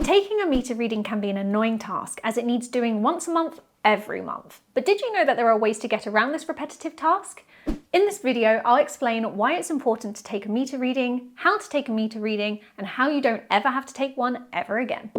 Taking a meter reading can be an annoying task as it needs doing once a month, every month. But did you know that there are ways to get around this repetitive task? In this video, I'll explain why it's important to take a meter reading, how to take a meter reading, and how you don't ever have to take one ever again.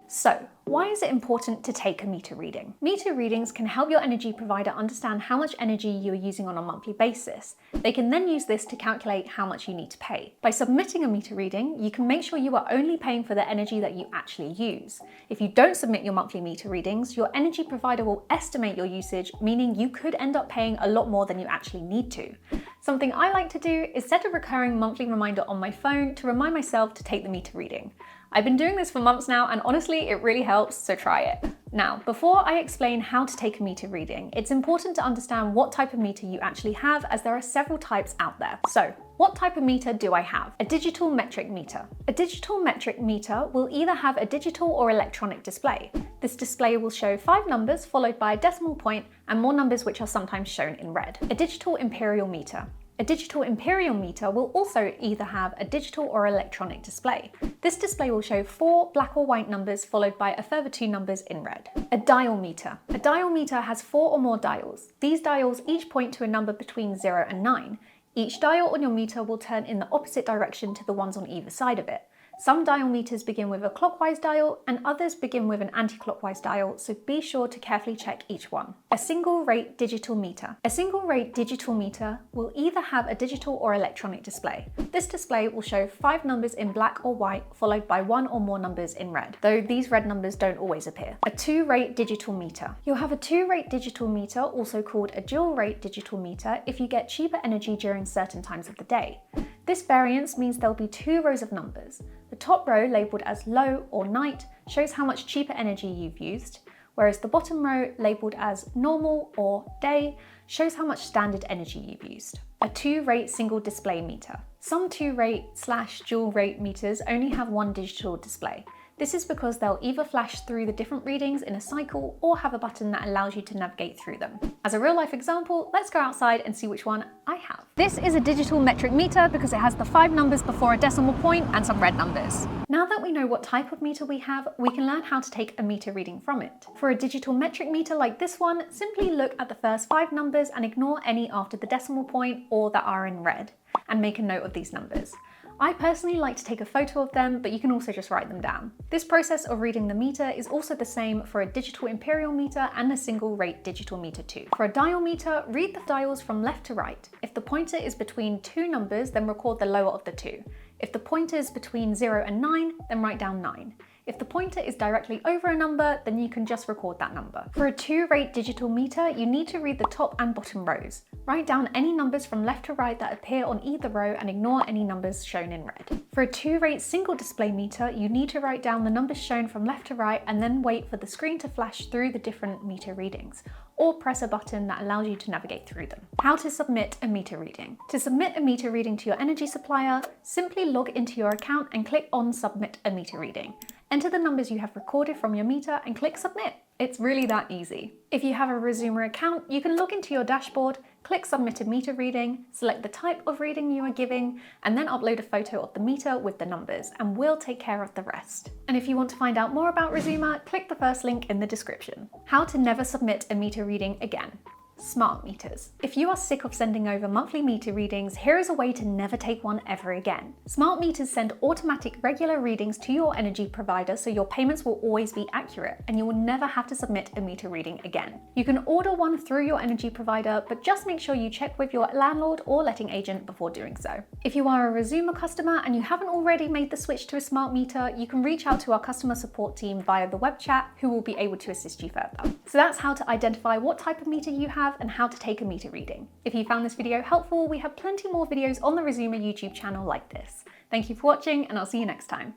So, why is it important to take a meter reading? Meter readings can help your energy provider understand how much energy you are using on a monthly basis. They can then use this to calculate how much you need to pay. By submitting a meter reading, you can make sure you are only paying for the energy that you actually use. If you don't submit your monthly meter readings, your energy provider will estimate your usage, meaning you could end up paying a lot more than you actually need to. Something I like to do is set a recurring monthly reminder on my phone to remind myself to take the meter reading. I've been doing this for months now, and honestly, it really helps, so try it. Now, before I explain how to take a meter reading, it's important to understand what type of meter you actually have, as there are several types out there. So, what type of meter do I have? A digital metric meter. A digital metric meter will either have a digital or electronic display. This display will show 5 numbers followed by a decimal point and more numbers which are sometimes shown in red. A digital imperial meter. A digital imperial meter will also either have a digital or electronic display. This display will show 4 black or white numbers followed by a further 2 numbers in red. A dial meter. A dial meter has 4 or more dials. These dials each point to a number between 0 and 9. Each dial on your meter will turn in the opposite direction to the ones on either side of it. Some dial meters begin with a clockwise dial and others begin with an anti-clockwise dial, so be sure to carefully check each one. A single rate digital meter. A single rate digital meter will either have a digital or electronic display. This display will show 5 numbers in black or white followed by 1 or more numbers in red, though these red numbers don't always appear. A 2-rate digital meter. You'll have a 2-rate digital meter, also called a dual rate digital meter, if you get cheaper energy during certain times of the day. This variance means there'll be 2 rows of numbers. The top row, labelled as low or night, shows how much cheaper energy you've used, whereas the bottom row, labelled as normal or day, shows how much standard energy you've used. A 2-rate single display meter. Some 2-rate/dual rate meters only have 1 digital display. This is because they'll either flash through the different readings in a cycle or have a button that allows you to navigate through them. As a real life example, let's go outside and see which one I have. This is a digital metric meter because it has the 5 numbers before a decimal point and some red numbers. Now that we know what type of meter we have, we can learn how to take a meter reading from it. For a digital metric meter like this one, simply look at the first 5 numbers and ignore any after the decimal point or that are in red, and make a note of these numbers. I personally like to take a photo of them, but you can also just write them down. This process of reading the meter is also the same for a digital imperial meter and a single rate digital meter too. For a dial meter, read the dials from left to right. If the pointer is between 2 numbers, then record the lower of the 2. If the pointer is between 0 and 9, then write down 9. If the pointer is directly over a number, then you can just record that number. For a 2-rate digital meter, you need to read the top and bottom rows. Write down any numbers from left to right that appear on either row and ignore any numbers shown in red. For a 2-rate single display meter, you need to write down the numbers shown from left to right and then wait for the screen to flash through the different meter readings, or press a button that allows you to navigate through them. How to submit a meter reading. To submit a meter reading to your energy supplier, simply log into your account and click on Submit a Meter Reading. Enter the numbers you have recorded from your meter and click Submit. It's really that easy. If you have a Resooma account, you can log into your dashboard, click Submit a Meter Reading, select the type of reading you are giving, and then upload a photo of the meter with the numbers, and we'll take care of the rest. And if you want to find out more about Resooma, click the first link in the description. How to never submit a meter reading again. Smart meters. If you are sick of sending over monthly meter readings, here is a way to never take one ever again. Smart meters send automatic regular readings to your energy provider, so your payments will always be accurate and you will never have to submit a meter reading again. You can order one through your energy provider, but just make sure you check with your landlord or letting agent before doing so. If you are a Resooma customer and you haven't already made the switch to a smart meter, you can reach out to our customer support team via the web chat, who will be able to assist you further. So that's how to identify what type of meter you have and how to take a meter reading. If you found this video helpful, we have plenty more videos on the Resooma YouTube channel like this. Thank you for watching, and I'll see you next time.